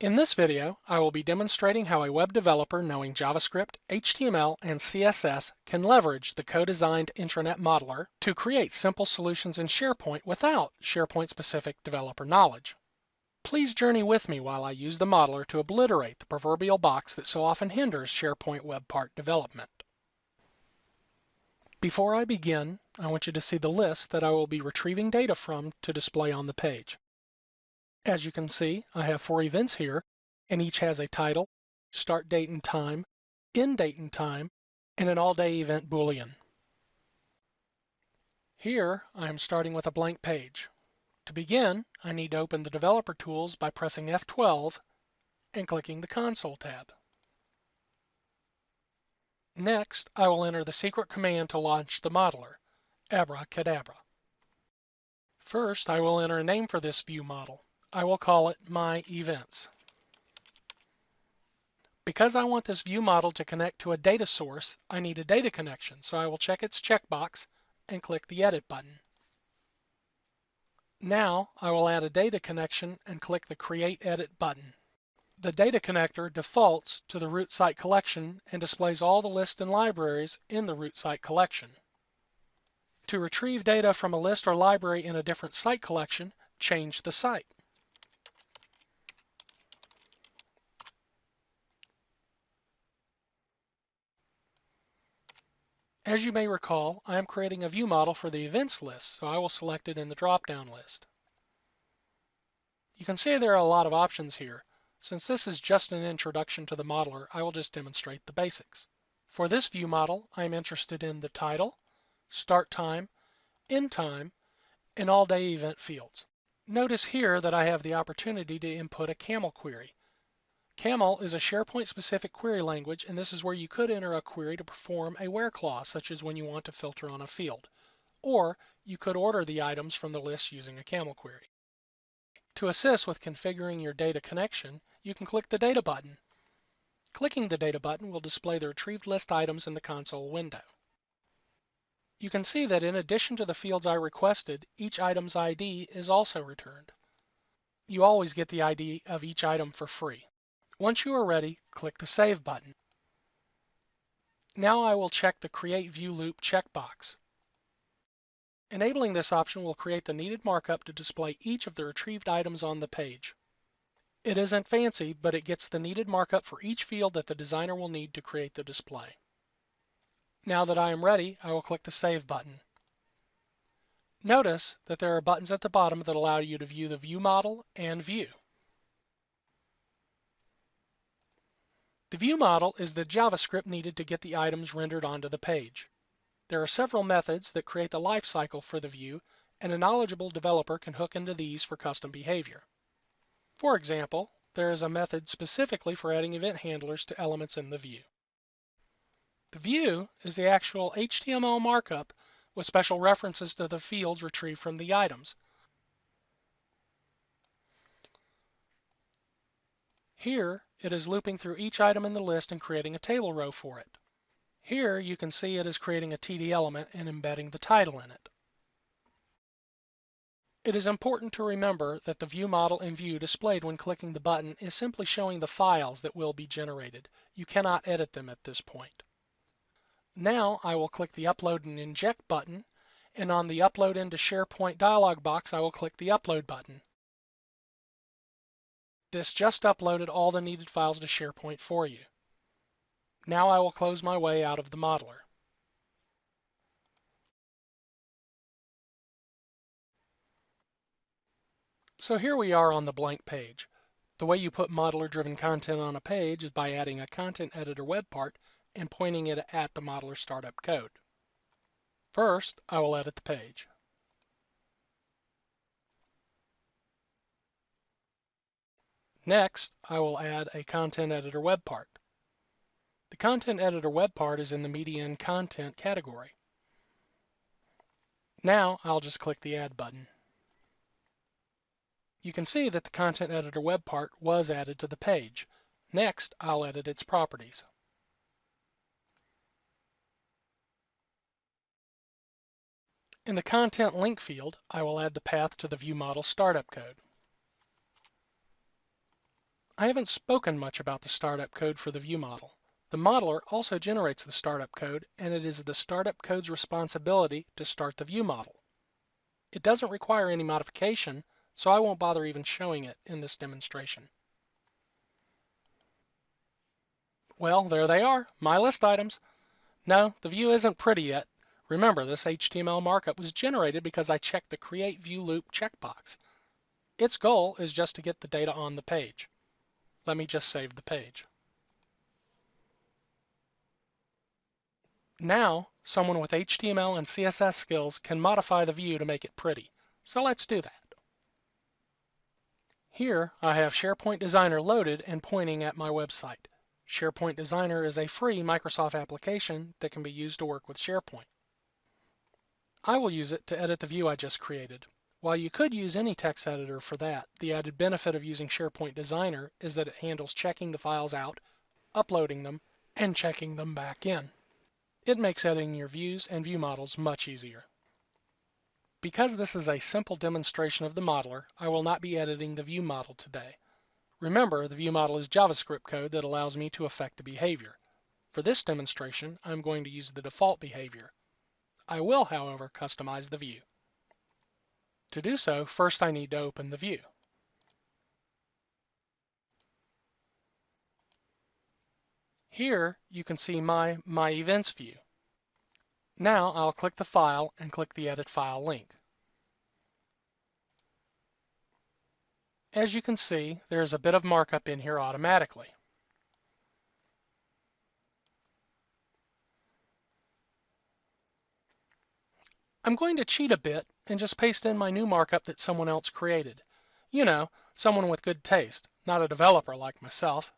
In this video, I will be demonstrating how a web developer knowing JavaScript, HTML, and CSS can leverage the co-designed intranet modeler to create simple solutions in SharePoint without SharePoint-specific developer knowledge. Please journey with me while I use the modeler to obliterate the proverbial box that so often hinders SharePoint web part development. Before I begin, I want you to see the list that I will be retrieving data from to display on the page. As you can see, I have 4 events here, and each has a title, start date and time, end date and time, and an all-day event Boolean. Here, I am starting with a blank page. To begin, I need to open the developer tools by pressing F12 and clicking the Console tab. Next, I will enter the secret command to launch the modeler, abracadabra. First, I will enter a name for this view model. I will call it My Events. Because I want this view model to connect to a data source, I need a data connection, so I will check its checkbox and click the Edit button. Now, I will add a data connection and click the Create Edit button. The data connector defaults to the root site collection and displays all the lists and libraries in the root site collection. To retrieve data from a list or library in a different site collection, change the site. As you may recall, I am creating a view model for the events list, so I will select it in the drop-down list. You can see there are a lot of options here. Since this is just an introduction to the modeler, I will just demonstrate the basics. For this view model, I am interested in the title, start time, end time, and all-day event fields. Notice here that I have the opportunity to input a CAML query. CAML is a SharePoint-specific query language, and this is where you could enter a query to perform a where clause, such as when you want to filter on a field. Or you could order the items from the list using a CAML query. To assist with configuring your data connection, you can click the Data button. Clicking the Data button will display the retrieved list items in the console window. You can see that in addition to the fields I requested, each item's ID is also returned. You always get the ID of each item for free. Once you are ready, click the Save button. Now I will check the Create View Loop checkbox. Enabling this option will create the needed markup to display each of the retrieved items on the page. It isn't fancy, but it gets the needed markup for each field that the designer will need to create the display. Now that I am ready, I will click the Save button. Notice that there are buttons at the bottom that allow you to view the view model and view. The view model is the JavaScript needed to get the items rendered onto the page. There are several methods that create the life cycle for the view, and a knowledgeable developer can hook into these for custom behavior. For example, there is a method specifically for adding event handlers to elements in the view. The view is the actual HTML markup with special references to the fields retrieved from the items. Here, it is looping through each item in the list and creating a table row for it. Here, you can see it is creating a TD element and embedding the title in it. It is important to remember that the view model in view displayed when clicking the button is simply showing the files that will be generated. You cannot edit them at this point. Now I will click the Upload and Inject button, and on the Upload into SharePoint dialog box, I will click the Upload button. This just uploaded all the needed files to SharePoint for you. Now I will close my way out of the modeler. So here we are on the blank page. The way you put modeler-driven content on a page is by adding a content editor web part and pointing it at the modeler startup code. First, I will edit the page. Next, I will add a content editor web part. The content editor web part is in the media and content category. Now I'll just click the Add button. You can see that the content editor web part was added to the page. Next, I'll edit its properties. In the content link field, I will add the path to the view model startup code. I haven't spoken much about the startup code for the view model. The modeler also generates the startup code, and it is the startup code's responsibility to start the view model. It doesn't require any modification, so I won't bother even showing it in this demonstration. Well, there they are, my list items. No, the view isn't pretty yet. Remember, this HTML markup was generated because I checked the Create View Loop checkbox. Its goal is just to get the data on the page. Let me just save the page. Now, someone with HTML and CSS skills can modify the view to make it pretty. So let's do that. Here, I have SharePoint Designer loaded and pointing at my website. SharePoint Designer is a free Microsoft application that can be used to work with SharePoint. I will use it to edit the view I just created. While you could use any text editor for that, the added benefit of using SharePoint Designer is that it handles checking the files out, uploading them, and checking them back in. It makes editing your views and view models much easier. Because this is a simple demonstration of the modeler, I will not be editing the view model today. Remember, the view model is JavaScript code that allows me to affect the behavior. For this demonstration, I'm going to use the default behavior. I will, however, customize the view. To do so, first I need to open the view. Here, you can see my Events view. Now, I'll click the file and click the Edit File link. As you can see, there's a bit of markup in here automatically. I'm going to cheat a bit and just paste in my new markup that someone else created. You know, someone with good taste, not a developer like myself.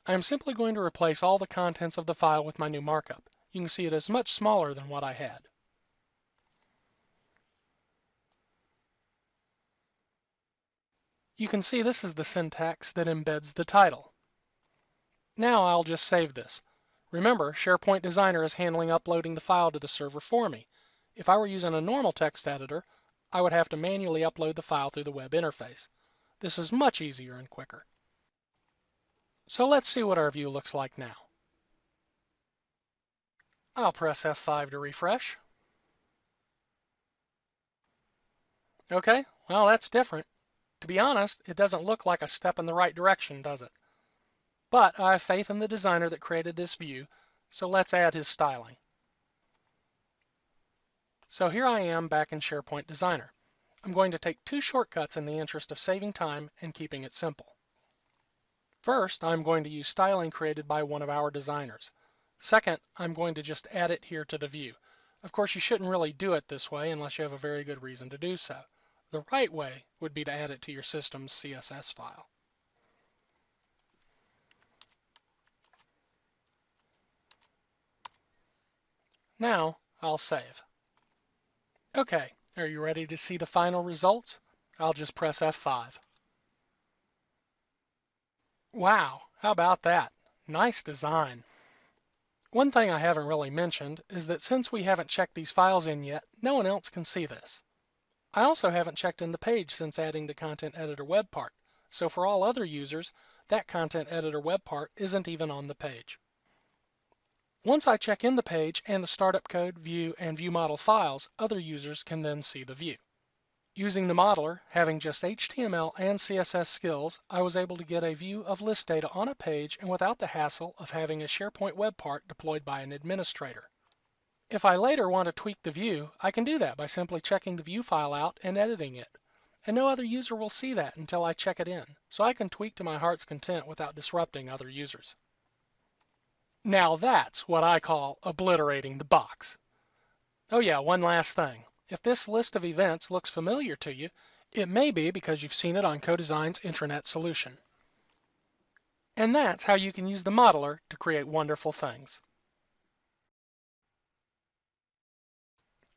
I'm simply going to replace all the contents of the file with my new markup. You can see it is much smaller than what I had. You can see this is the syntax that embeds the title. Now I'll just save this. Remember, SharePoint Designer is handling uploading the file to the server for me. If I were using a normal text editor, I would have to manually upload the file through the web interface. This is much easier and quicker. So let's see what our view looks like now. I'll press F5 to refresh. Okay, well that's different. To be honest, it doesn't look like a step in the right direction, does it? But I have faith in the designer that created this view, so let's add his styling. So here I am back in SharePoint Designer. I'm going to take two shortcuts in the interest of saving time and keeping it simple. First, I'm going to use styling created by one of our designers. Second, I'm going to just add it here to the view. Of course, you shouldn't really do it this way unless you have a very good reason to do so. The right way would be to add it to your system's CSS file. Now, I'll save. Okay, are you ready to see the final results? I'll just press F5. Wow, how about that? Nice design. One thing I haven't really mentioned is that since we haven't checked these files in yet, no one else can see this. I also haven't checked in the page since adding the Content Editor web part, so for all other users, that Content Editor web part isn't even on the page. Once I check in the page and the startup code, view, and view model files, other users can then see the view. Using the modeler, having just HTML and CSS skills, I was able to get a view of list data on a page and without the hassle of having a SharePoint web part deployed by an administrator. If I later want to tweak the view, I can do that by simply checking the view file out and editing it. And no other user will see that until I check it in, so I can tweak to my heart's content without disrupting other users. Now that's what I call obliterating the box. Oh yeah, one last thing. If this list of events looks familiar to you, it may be because you've seen it on CoDesign's intranet solution. And that's how you can use the modeler to create wonderful things.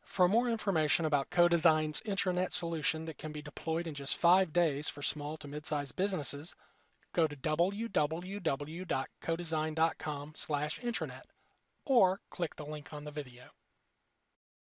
For more information about CoDesign's intranet solution that can be deployed in just 5 days for small to mid-sized businesses, go to www.codesign.com/intranet or click the link on the video.